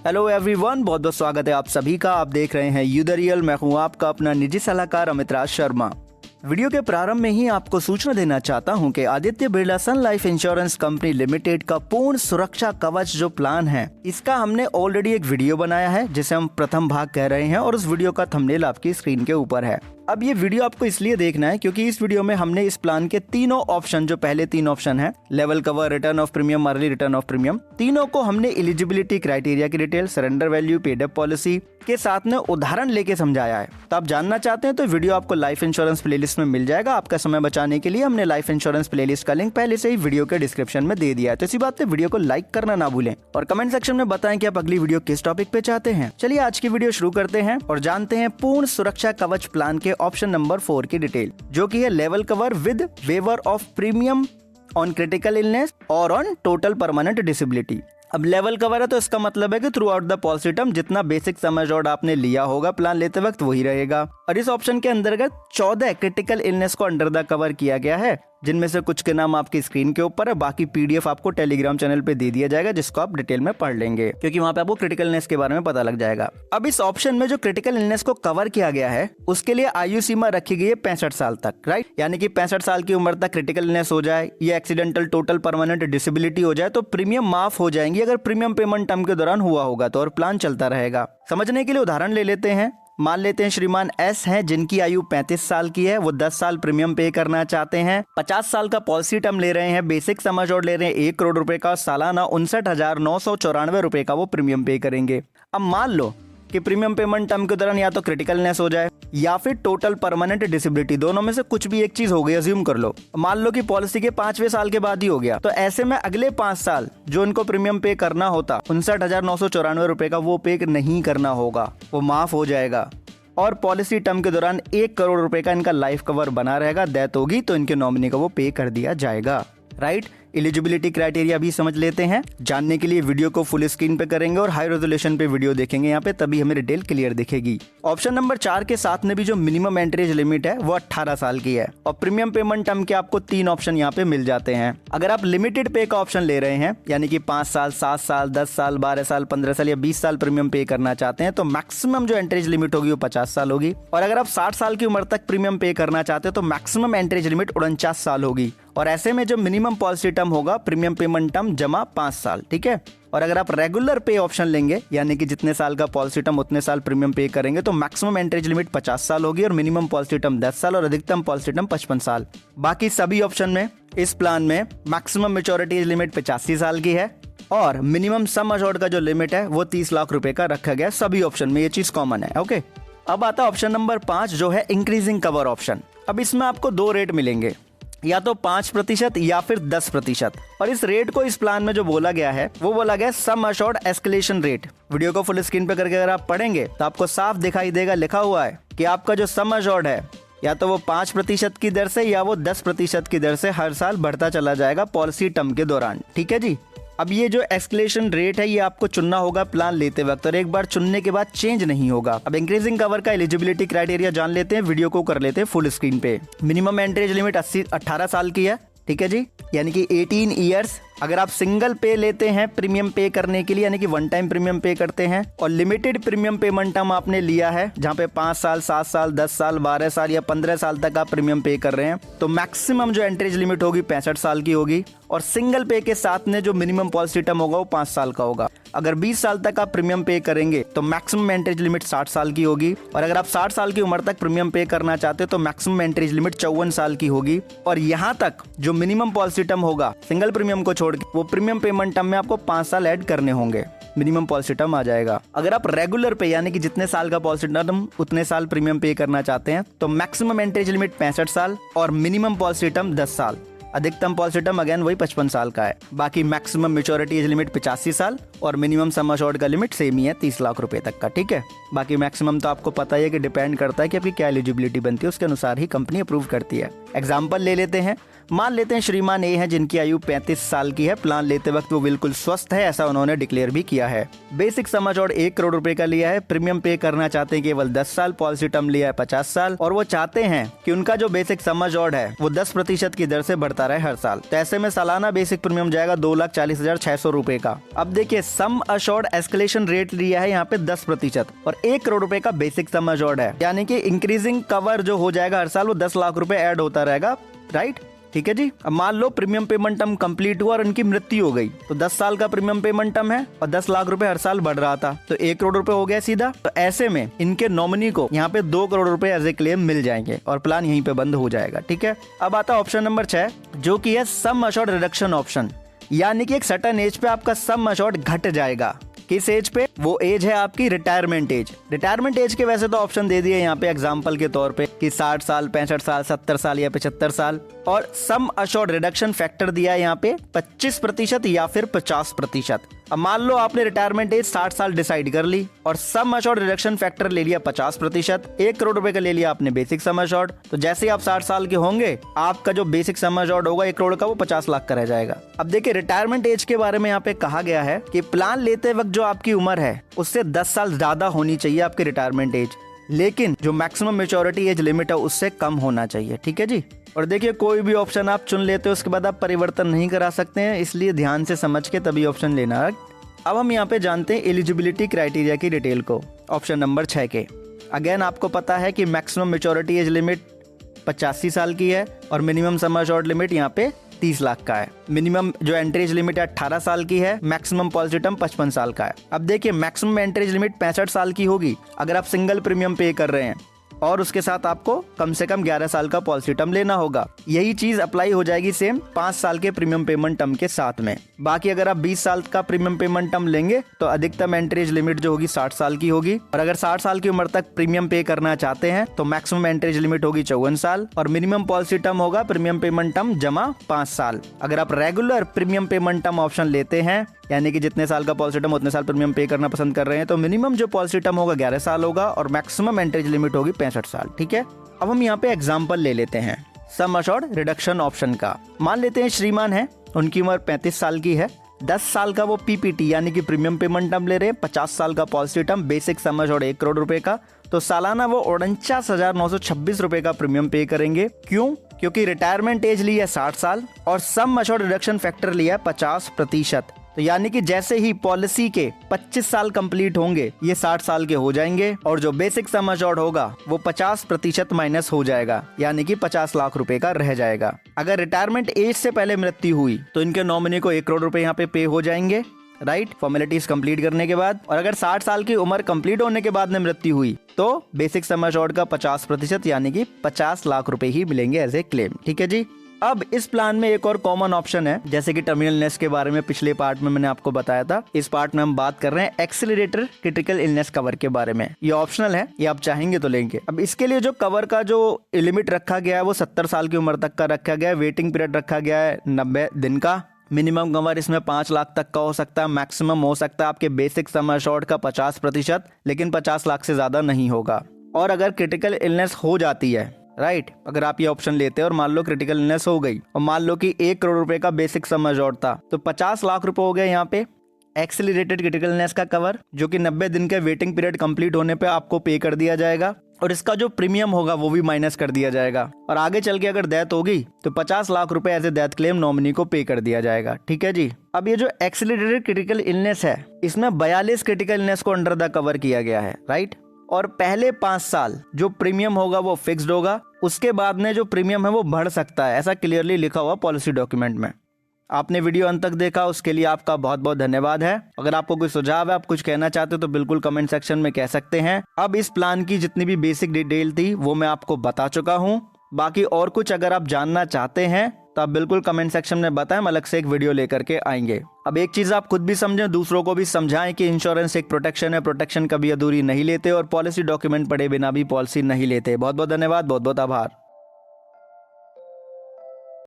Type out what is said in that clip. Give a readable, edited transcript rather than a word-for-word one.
Hello everyone, बहुत बहुत स्वागत है आप सभी का। आप देख रहे हैं यू द रियल। मैं हूं आपका अपना निजी सलाहकार अमित राज शर्मा। वीडियो के प्रारंभ में ही आपको सूचना देना चाहता हूं कि आदित्य बिरला सन लाइफ इंश्योरेंस कंपनी लिमिटेड का पूर्ण सुरक्षा कवच जो प्लान है, इसका हमने ऑलरेडी एक वीडियो बनाया है जिसे हम प्रथम भाग कह रहे हैं और उस वीडियो का थंबनेल आपकी स्क्रीन के ऊपर है। अब ये वीडियो आपको इसलिए देखना है क्योंकि इस वीडियो में हमने इस प्लान के तीनों ऑप्शन, जो पहले तीन ऑप्शन है, level cover, return of premium, early return of premium, तीनों को हमने एलिजिबिलिटी क्राइटेरिया की detail, surrender value, paid up policy के साथ में उदाहरण लेके समझाया है। तो आप जानना चाहते हैं तो वीडियो आपको लाइफ इंश्योरेंस प्लेलिस्ट में मिल जाएगा। आपका समय बचाने के लिए हमने लाइफ इंश्योरेंस प्लेलिस्ट का लिंक पहले से ही वीडियो के डिस्क्रिप्शन में दे दिया है। तो इसी बात पे वीडियो को लाइक करना ना भूलें और कमेंट सेक्शन में बताएं कि आप अगली वीडियो किस टॉपिक पे चाहते हैं। चलिए आज की वीडियो शुरू करते हैं और जानते हैं पूर्ण सुरक्षा कवच प्लान के ऑप्शन नंबर 4 की डिटेल, जो कि है level cover with waiver of premium on critical illness और ऑन टोटल परमानेंट डिसेबिलिटी। अब लेवल कवर है तो इसका मतलब है कि throughout the policy term जितना बेसिक सम एश्योर्ड आपने लिया होगा प्लान लेते वक्त वही रहेगा। और इस ऑप्शन के अंतर्गत 14 क्रिटिकल इलनेस को अंडर द कवर किया गया है, जिनमें से कुछ के नाम आपकी स्क्रीन के ऊपर है। बाकी पीडीएफ आपको टेलीग्राम चैनल पे दे दिया जाएगा, जिसको आप डिटेल में पढ़ लेंगे क्योंकि वहाँ पे आपको क्रिटिकल इलनेस के बारे में पता लग जाएगा। अब इस ऑप्शन में जो क्रिटिकल इलनेस को कवर किया गया है उसके लिए आयु सीमा रखी गई है 65 साल तक, राइट। यानी कि 65 साल की उम्र तक क्रिटिकल इलनेस हो जाए या एक्सीडेंटल टोटल परमानेंट डिसेबिलिटी हो जाए तो प्रीमियम माफ हो जाएंगी अगर प्रीमियम पेमेंट टर्म के दौरान हुआ होगा तो, और प्लान चलता रहेगा। समझने के लिए उदाहरण ले लेते हैं। मान लेते हैं श्रीमान एस हैं जिनकी आयु 35 साल की है, वो 10 साल प्रीमियम पे करना चाहते हैं, 50 साल का पॉलिसी टर्म ले रहे हैं, बेसिक सम एश्योर्ड ले रहे हैं 1 करोड़ रुपए का, सालाना 59,994 रुपए का वो प्रीमियम पे करेंगे। अब मान लो कि प्रीमियम पेमेंट टर्म के दौरान या तो क्रिटिकल इलनेस हो जाए या फिर टोटल परमानेंट डिसेबिलिटी, दोनों में से कुछ भी एक चीज हो गई। अज्यूम कर लो, मान लो कि पॉलिसी के 5वें साल के बाद ही हो गया, तो ऐसे में अगले 5 साल जो इनको प्रीमियम पे करना होता 59,994 रुपए का, वो पे नहीं करना होगा, वो माफ हो जाएगा। और पॉलिसी टर्म के दौरान 1 करोड़ रुपए का इनका लाइफ कवर बना रहेगा। डेथ होगी तो इनके नॉमिनी को वो पे कर दिया जाएगा, राइट। एलिजिबिलिटी क्राइटेरिया भी समझ लेते हैं। जानने के लिए वीडियो को फुल स्क्रीन पे करेंगे और हाई रेजोल्यूशन पे वीडियो देखेंगे यहाँ पे, तभी हमें डिटेल क्लियर दिखेगी। ऑप्शन नंबर 4 के साथ में भी जो मिनिमम एंट्री लिमिट है वो 18 साल की है और प्रीमियम पेमेंट टर्म के आपको 3 ऑप्शन यहाँ पे मिल जाते हैं। अगर आप लिमिटेड पे का ऑप्शन ले रहे हैं, यानी कि 5 साल, 7 साल, 10 साल, 12 साल, 15 साल या 20 साल प्रीमियम पे करना चाहते हैं तो मैक्सिमम जो एंट्री लिमिट होगी वो 50 साल होगी। और अगर आप 60 साल की उम्र तक प्रीमियम पे करना चाहते हैं तो मैक्सिमम एंट्री लिमिट 49 साल होगी। और ऐसे में जो मिनिमम पॉलिसी टर्म होगा प्रीमियम पेमेंट टर्म जमा 5 साल, ठीक है। और अगर आप रेगुलर पे ऑप्शन लेंगे, यानी कि जितने साल का पॉलिसी टर्म उतने साल प्रीमियम पे करेंगे, तो मैक्सिमम एंट्री लिमिट 50 साल होगी और मिनिमम पॉलिसी टर्म 10 साल और अधिकतम पॉलिसी टर्म 55 साल। बाकी सभी ऑप्शन में इस प्लान में मैक्सिमम मैच्योरिटी लिमिट 85 साल की है और मिनिमम सम एश्योर्ड का जो लिमिट है वो 30 लाख रुपए का रखा गया। सभी ऑप्शन में ये चीज कॉमन है, ओके। अब आता है ऑप्शन नंबर 5 जो है इंक्रीजिंग कवर ऑप्शन। अब इसमें आपको 2 रेट मिलेंगे, या तो 5% या फिर 10%। और इस रेट को इस प्लान में जो बोला गया है वो बोला गया sum assured escalation rate. Video को फुल स्क्रीन पे करके अगर आप पढ़ेंगे तो आपको साफ दिखाई देगा, लिखा हुआ है कि आपका जो सम एश्योर्ड है या तो वो 5% की दर से या वो 10% की दर से हर साल बढ़ता चला जाएगा पॉलिसी टर्म के दौरान, ठीक है जी। अब ये जो एस्केलेशन रेट है ये आपको चुनना होगा प्लान लेते वक्त और एक बार चुनने के बाद चेंज नहीं होगा। अब इंक्रीजिंग कवर का एलिजिबिलिटी क्राइटेरिया जान लेते हैं, वीडियो को कर लेते हैं फुल स्क्रीन पे। मिनिमम एंट्री लिमिट 18 साल की है, ठीक है जी, यानी कि 18 ईयर्स। अगर आप सिंगल पे लेते हैं प्रीमियम पे करने के लिए, यानी कि 1 टाइम प्रीमियम पे करते हैं और लिमिटेड प्रीमियम पेमेंट टर्म आपने लिया है जहां पे 5 साल, 7 साल, 10 साल, 12 साल या 15 साल तक आप प्रीमियम पे कर रहे हैं, तो मैक्सिमम जो एंट्री लिमिट होगी 65 साल की होगी और सिंगल पे के साथ में जो मिनिमम पॉलिसी टर्म होगा वो 5 साल का होगा। अगर 20 साल तक आप प्रीमियम पे करेंगे तो मैक्सिमम एंट्री लिमिट 60 साल की होगी और अगर आप 60 साल की उम्र तक प्रीमियम पे करना चाहते हैं तो मैक्सिमम एंट्री लिमिट 54 साल की होगी। और यहाँ तक जो मिनिमम पॉलिसी टर्म होगा सिंगल प्रीमियम को छोड़ के, वो प्रीमियम पेमेंट टर्म में आपको 5 साल ऐड करने होंगे, मिनिमम पॉलिसी टर्म आ जाएगा। अगर आप रेगुलर पे यानी कि जितने साल का पॉलिसी टर्म उतने साल प्रीमियम पे करना चाहते हैं तो मैक्सिमम एंट्री लिमिट 65 साल और मिनिमम पॉलिसी टर्म 10 साल, अधिकतम पॉलिसी टर्म अगेन वही 55 साल का है। बाकी मैक्सिमम मैच्योरिटी एज लिमिट 85 साल और मिनिमम सम एश्योर्ड का लिमिट सेम ही है 30 लाख रुपए तक का, ठीक है। बाकी मैक्सिमम तो आपको पता ही है कि डिपेंड करता है कि आपकी क्या एलिजिबिलिटी बनती है, उसके अनुसार ही कंपनी अप्रूव करती है। एग्जाम्पल ले लेते हैं, मान लेते हैं श्रीमान ए हैं जिनकी आयु 35 साल की है। प्लान लेते वक्त वो बिल्कुल स्वस्थ है, ऐसा उन्होंने डिक्लेयर भी किया है। बेसिक सम एश्योर्ड 1 करोड़ रुपए का लिया है। प्रीमियम पे करना चाहते हैं केवल 10 साल। पॉलिसी टर्म लिया है 50 साल और वो चाहते हैं कि उनका जो बेसिक सम एश्योर्ड है वो 10% की दर से बढ़ता रहे हर साल। तो ऐसे में सालाना बेसिक प्रीमियम जाएगा 2,40,600 रुपए का। अब देखिए सम एश्योर्ड एस्केलेशन रेट लिया है यहाँ पे 10% और 1 करोड़ रुपए का बेसिक सम एश्योर्ड है, यानी कि इंक्रीजिंग कवर जो हो जाएगा हर साल वो 10 लाख रुपए ऐड होता रहेगा। राइट, ठीक है जी। अब मान लो प्रीमियम पेमेंट टर्म कंप्लीट हुआ और उनकी मृत्यु हो गई, तो 10 साल का प्रीमियम पेमेंट टर्म है और 10 लाख रुपए हर साल बढ़ रहा था, तो 1 करोड़ रुपए हो गया सीधा। तो ऐसे में इनके नॉमिनी को यहाँ पे 2 करोड़ रुपए एज ए क्लेम मिल जाएंगे और प्लान यहीं पे बंद हो जाएगा। ठीक है, अब आता है ऑप्शन नंबर 6 जो कि है सम एश्योर्ड रिडक्शन ऑप्शन, यानी कि एक सर्टेन एज पे आपका सम एश्योर्ड घट जाएगा। किस एज पे? वो एज है आपकी रिटायरमेंट एज। रिटायरमेंट एज के वैसे तो ऑप्शन दे दिए यहाँ पे एग्जांपल के तौर पे कि 60 साल, 65 साल, 70 साल या 75 साल, और सम एश्योर्ड रिडक्शन फैक्टर दिया है यहाँ पे 25% या फिर 50%। अब मान लो आपने रिटायरमेंट एज 60 साल डिसाइड कर ली और सम एश्योर्ड रिडक्शन फैक्टर ले लिया 50%, 1 करोड़ रुपए का ले लिया आपने बेसिक सम एश्योर्ड। तो जैसे ही आप 60 साल के होंगे आपका जो बेसिक सम एश्योर्ड होगा 1 करोड़ का वो 50 लाख का रह जाएगा। अब देखिए रिटायरमेंट एज के बारे में यहाँ पे कहा गया है कि प्लान लेते वक्त जो आपकी उम्र है उससे 10 साल ज्यादा होनी चाहिए आपकी रिटायरमेंट एज, लेकिन जो मैक्सिमम मैच्योरिटी एज लिमिट है उससे कम होना चाहिए। ठीक है जी। और देखिए कोई भी ऑप्शन आप चुन लेते हो उसके बाद आप परिवर्तन नहीं करा सकते हैं, इसलिए ध्यान से समझ के तभी ऑप्शन लेना है। अब हम यहाँ पे जानते हैं एलिजिबिलिटी क्राइटेरिया की डिटेल को ऑप्शन नंबर 6 के। अगेन आपको पता है कि मैक्सिमम मैच्योरिटी एज लिमिट 85 साल की है और मिनिमम सम एश्योर्ड लिमिट यहाँ पे 30 लाख का है। मिनिमम जो एंट्री एज लिमिट है 18 साल की है, मैक्सिमम पॉलिसी टर्म 55 साल का है। अब देखिए मैक्सिमम एंट्री एज लिमिट 65 साल की होगी अगर आप सिंगल प्रीमियम पे कर रहे हैं और उसके साथ आपको कम से कम 11 साल का पॉलिसी टर्म लेना होगा। यही चीज अप्लाई हो जाएगी सेम 5 साल के प्रीमियम पेमेंट टर्म के साथ में। बाकी अगर आप 20 साल का प्रीमियम पेमेंट टर्म लेंगे तो अधिकतम एंट्री एज लिमिट जो होगी 60 साल की होगी, और अगर 60 साल की उम्र तक प्रीमियम पे करना चाहते हैं तो मैक्सिमम एंट्री एज लिमिट होगी 54 साल और मिनिमम पॉलिसी टर्म होगा प्रीमियम पेमेंट टर्म जमा 5 साल। अगर आप regular premium payment term option लेते हैं, यानी कि जितने साल का पॉलिसी टर्म उतने साल प्रीमियम पे करना पसंद कर रहे हैं, तो मिनिमम जो पॉलिसी टर्म होगा 11 साल होगा और मैक्सिमम एंट्री एज लिमिट होगी 65 साल। ठीक है, अब हम यहाँ पे एग्जांपल ले लेते हैं सम एश्योर्ड रिडक्शन ऑप्शन का। मान लेते हैं श्रीमान है, उनकी उम्र 35 साल की है, 10 साल का वो पीपीटी यानी कि प्रीमियम पेमेंट टर्म ले रहे हैं, 50 साल का policy term, basic sum assured 1 crore रुपए का, तो सालाना वो 49,926 रुपए का प्रीमियम पे करेंगे। क्यों? क्योंकि रिटायरमेंट एज ली है 60 साल और सम एश्योर्ड रिडक्शन फैक्टर लिया है 50%। तो यानी कि जैसे ही पॉलिसी के 25 साल कंप्लीट होंगे ये 60 साल के हो जाएंगे और जो बेसिक सम एश्योर्ड होगा वो 50% माइनस हो जाएगा, यानी कि 50 लाख रुपए का रह जाएगा। अगर रिटायरमेंट एज से पहले मृत्यु हुई तो इनके नॉमिनी को 1 करोड़ रुपए यहाँ पे हो जाएंगे, राइट, फॉर्मेलिटीज कंप्लीट करने के बाद। और अगर 60 साल की उम्र कंप्लीट होने के बाद में मृत्यु हुई तो बेसिक सम एश्योर्ड का 50% यानी कि 50 लाख रुपए ही मिलेंगे एज ए क्लेम। ठीक है जी। अब इस प्लान में एक और कॉमन ऑप्शन है, जैसे कि टर्मिनल इलनेस के बारे में पिछले पार्ट में मैंने आपको बताया था। इस पार्ट में हम बात कर रहे हैं एक्सेलरेटर क्रिटिकल इलनेस कवर के बारे में। ये ऑप्शनल है, ये आप चाहेंगे तो लेंगे। अब इसके लिए जो कवर का जो लिमिट रखा गया है वो 70 साल की उम्र तक का रखा गया है। वेटिंग पीरियड रखा गया है 90 दिन का। मिनिमम कवर इसमें 5 लाख तक का हो सकता है, मैक्सिमम हो सकता है आपके बेसिक सम एश्योर्ड का 50%, लेकिन 50 लाख से ज्यादा नहीं होगा। और अगर क्रिटिकल इलनेस हो जाती है, राइट, अगर आप ये ऑप्शन लेते हैं और मान लो क्रिटिकल इलनेस हो गई और मान लो कि 1 करोड़ रुपए का बेसिक सम एश्योर्ड था, तो 50 लाख रुपए हो गए यहाँ पे एक्सेलरेटेड क्रिटिकल इलनेस का कवर, जो कि 90 दिन के वेटिंग पीरियड कंप्लीट होने पे आपको पे कर दिया जाएगा और इसका जो प्रीमियम होगा वो भी माइनस कर दिया जाएगा। और आगे चल के अगर डेथ होगी तो 50 लाख रुपए as a death claim nominee को पे कर दिया जाएगा। ठीक है जी। अब ये जो एक्सेलरेटेड क्रिटिकल इलनेस है इसमें 42 क्रिटिकल इलनेस को अंडर द कवर किया गया है, राइट। और पहले 5 साल जो प्रीमियम होगा वो फिक्स्ड होगा, उसके बाद में जो प्रीमियम है वो बढ़ सकता है, ऐसा क्लियरली लिखा हुआ पॉलिसी डॉक्यूमेंट में। आपने वीडियो अंत तक देखा उसके लिए आपका बहुत बहुत धन्यवाद है। अगर आपको कोई सुझाव है, आप कुछ कहना चाहते हो तो बिल्कुल कमेंट सेक्शन में कह सकते हैं। अब इस प्लान की जितनी भी बेसिक डिटेल थी वो मैं आपको बता चुका हूँ। बाकी और कुछ अगर आप जानना चाहते हैं तो आप बिल्कुल कमेंट सेक्शन में बताएं, हम अलग से एक वीडियो लेकर के आएंगे। अब एक चीज आप खुद भी समझें, दूसरों को भी समझाएं कि इंश्योरेंस एक प्रोटेक्शन है, प्रोटेक्शन कभी अधूरी नहीं लेते और पॉलिसी डॉक्यूमेंट पढ़े बिना भी पॉलिसी नहीं लेते। बहुत बहुत धन्यवाद, बहुत बहुत आभार।